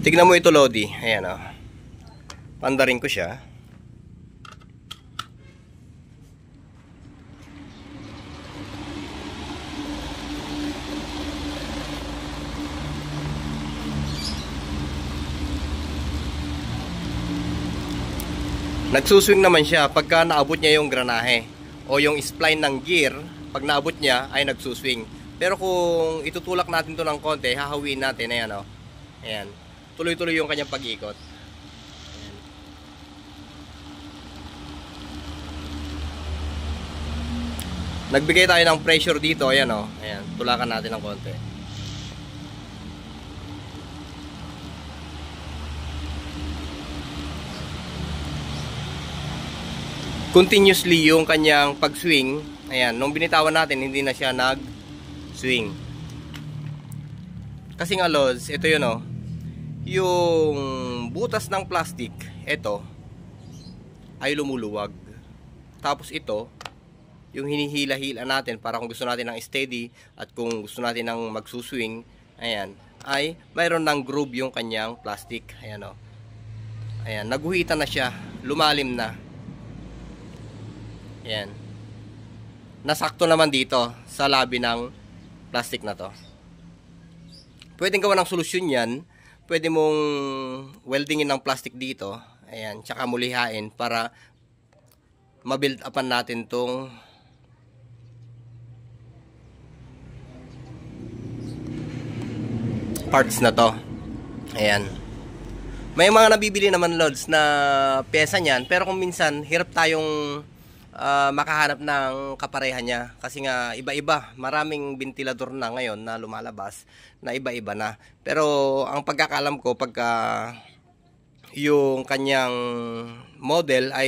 Tignan mo ito, Lodi. Ayan, oh. Pandarin ko siya. Nagsuswing naman siya pagka naabot niya yung granahe o yung spline ng gear. Pag naabot niya ay nagsuswing. Pero kung itutulak natin to ng konti, hahawiin natin. Ayan, oh. Ayan. Tuloy-tuloy yung kanyang pag-ikot. Ayan. Nagbigay tayo ng pressure dito. Ayan, oh. Ayan. Tulakan natin ng konti. Continuously yung kanyang pag-swing. Ayan, nung binitawan natin, hindi na siya nag-swing. Kasi nga, Lods, ito yun, oh. Yung butas ng plastic, ito, ay lumuluwag. Tapos ito, yung hinihila-hila natin para kung gusto natin ng steady at kung gusto natin ng magsuswing, ayan, ay mayroon ng groove yung kanyang plastic. Ayan, oh. Ayan, naguhitan na siya, lumalim na. Ayan. Nasakto naman dito sa labi ng plastic na to. Pwedeng gawa ng solusyon yan. Pwede mong weldingin ng plastic dito. Ayan. Tsaka mulihain para ma-build upan natin tong parts na to. Ayan. May mga nabibili naman, Lods, na pyesa niyan. Pero kung minsan, hirap tayong makahanap ng kapareha niya kasi nga iba-iba, maraming ventilador na ngayon na lumalabas na iba-iba na. Pero ang pagkakaalam ko, pagka yung kanyang model ay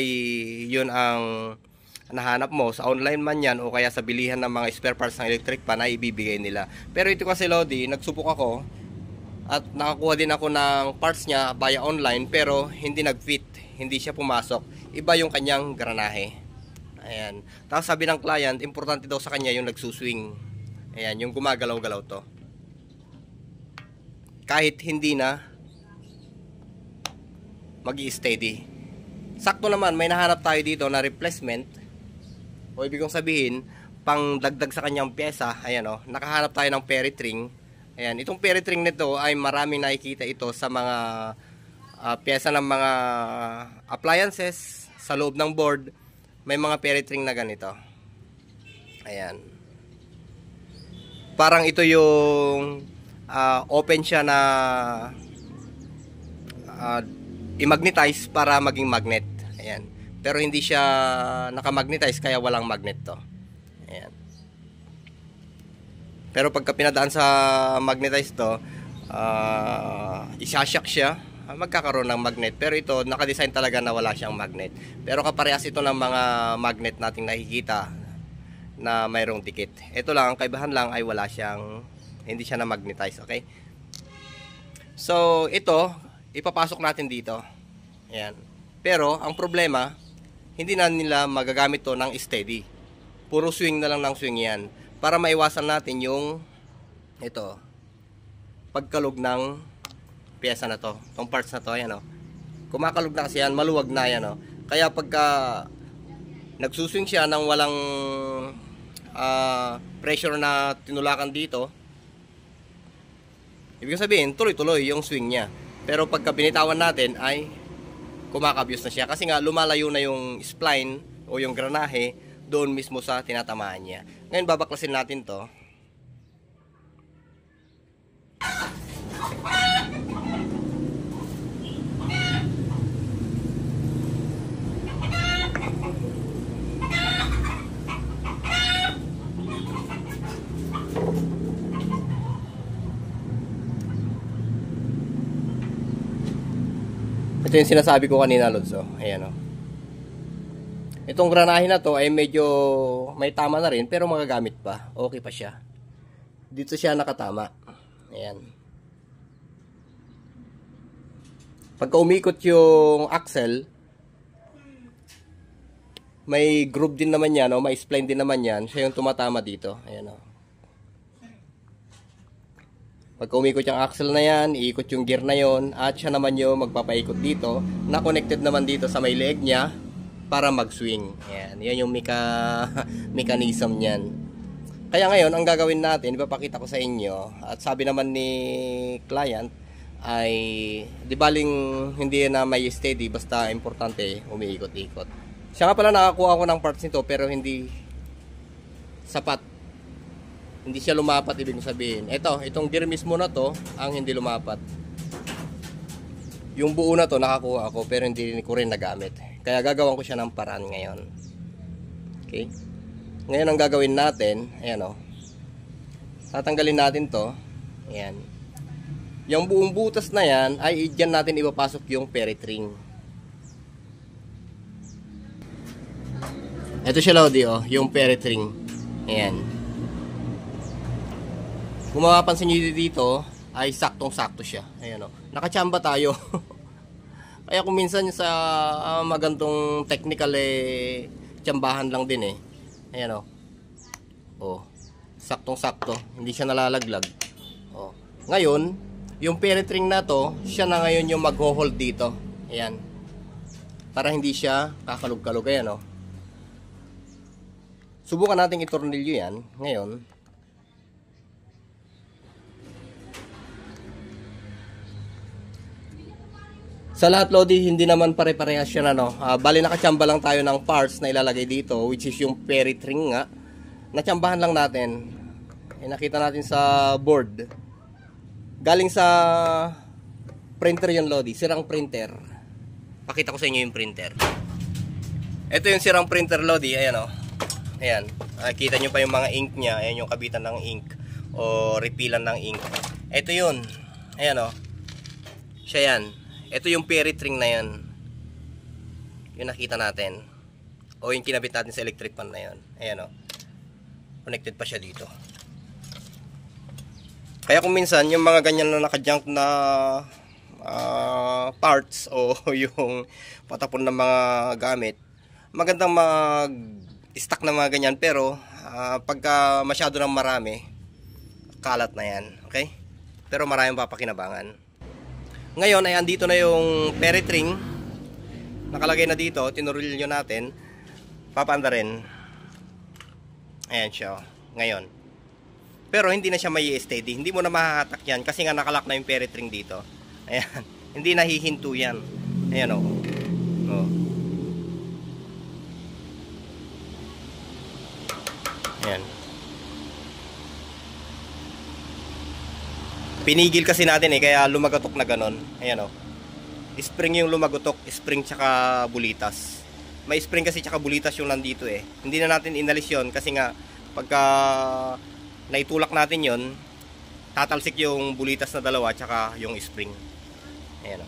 yun ang nahanap mo sa online man yan o kaya sa bilihan ng mga spare parts ng electric pan, ay ibibigay nila. Pero ito kasi, Lodi, nagsubok ako at nakakuha din ako ng parts niya via online, pero hindi nag-fit, hindi siya pumasok. Iba yung kanyang granahe. Ayan. Tapos sabi ng client, importante daw sa kanya yung nagsuswing. Ayan, yung gumagalaw-galaw to. Kahit hindi na mag-i-steady. Sakto naman, may nahanap tayo dito na replacement. O ibig kong sabihin, pang dagdag sa kanyang pyesa. Ayan, oh, nakahanap tayo ng ferrite ring. Ayan, itong ferrite ring nito ay maraming nakikita ito sa mga pyesa ng mga appliances, sa loob ng board. May mga ferrite ring na ganito. Ayan. Parang ito yung open siya na i-magnetize para maging magnet. Ayan. Pero hindi siya naka-magnetize kaya walang magnet to. Ayan. Pero pagka pinadaan sa magnetize to, isashock siya, magkakaroon ng magnet. Pero ito, nakadesign talaga na wala siyang magnet. Pero kaparehas ito ng mga magnet nating nakikita na mayroong dikit. Ito lang, ang kaibahan lang ay wala siyang, hindi siya na magnetize, okay? So, ito, ipapasok natin dito. Ayan. Pero, ang problema, hindi na nila magagamit to ng steady. Puro swing na lang ng swing yan. Para maiwasan natin yung, ito, pagkalog ng pyesa na to, itong parts na to, ayan, oh. Kumakalog na kasi yan, maluwag na yan, oh. Kaya pagka nagsuswing siya ng walang pressure na tinulakan dito, ibig sabihin tuloy-tuloy yung swing niya. Pero pagka binitawan natin ay kumakabyos na siya kasi nga lumalayo na yung spline o yung granahe doon mismo sa tinatamaan niya. Ngayon babaklasin natin to. Ito yung sinasabi ko kanina, Lods. Ayan, oh. Itong granahe na to ay medyo may tama na rin pero magagamit pa. Okay pa siya. Dito siya nakatama. Ayan. Pagka umikot yung axle, may groove din naman yan, may spline din naman yan. Siya yung tumatama dito. Ayan, oh. Pag umikot yung axle na yan, iikot yung gear na yon, at siya naman yung magpapaikot dito, na connected naman dito sa may leg niya para mag-swing. Yan yung mechanism niyan. Kaya ngayon, ang gagawin natin, ipapakita ko sa inyo, at sabi naman ni client, ay di baling hindi na may steady, basta importante umiikot-ikot. Siya nga pala nakakuha ko ng parts nito, pero hindi sapat. Hindi siya lumapat, ibig sabihin. Itong gear mismo na to, ang hindi lumapat. Yung buo na to, nakakuha ako, pero hindi ko rin nagamit. Kaya gagawan ko siya ng paraan ngayon. Okay? Ngayon ang gagawin natin, ayan o. Tatanggalin natin to. Ayan. Yung buong butas na yan, ay dyan natin ipapasok yung ferrite ring. Ito siya, Lodi, oh, yung ferrite ring. Ayan. Kung mapapansin nyo dito, ay saktong-sakto siya. Ayan o. Nakachamba tayo. Kaya kung minsan sa magandong technical tsambahan lang din eh. Ayan o. Oh, saktong-sakto. Hindi siya nalalaglag. Oh. Ngayon, yung ferrite ring na to, siya na ngayon yung mag-hold dito. Ayan. Para hindi siya kakalog-kalog. Ayan o. Subukan natin itornilyo yan. Ngayon, sa lahat, Lodi, hindi naman pare-parehas yan, ano. Bali, nakachamba lang tayo ng parts na ilalagay dito, which is yung ferrite ring nga. Nachambahan lang natin. Nakita natin sa board. Galing sa printer yun, Lodi. Sirang printer. Pakita ko sa inyo yung printer. Ito yung sirang printer, Lodi. Ayan, o. Ayan. Kita nyo pa yung mga ink niya. Ayan yung kabitan ng ink. O repilan ng ink. Ito yun. Ayan, o. Siya yan. Ito yung ferrite ring na yan. Yung nakita natin. O yung kinabit natin sa electric pan na yan. Ayan o. Connected pa siya dito. Kaya kung minsan, yung mga ganyan na naka-junk na parts o yung patapon ng mga gamit, magandang mag-stack na mga ganyan. Pero pagka masyado ng marami, kalat na yan. Okay? Pero maraming papakinabangan. Ngayon ay andito na yung ferrite ring. Nakalagay na dito, tinurilyo natin. Papaanda rin. Ayan siya. Ngayon. Pero hindi na siya may steady. Hindi mo na mahahatak yan kasi nga nakalak na yung ferrite ring dito. Ayan. Hindi nahihinto yan. Ayan o. Oh. Ayan. Pinigil kasi natin kaya lumagatok na ganon. Ayan o. Spring yung lumagotok, spring tsaka bulitas. May spring kasi tsaka bulitas yung nandito Hindi na natin inalis yon kasi nga pagka naitulak natin yon, tatalsik yung bulitas na dalawa tsaka yung spring. Ayan o.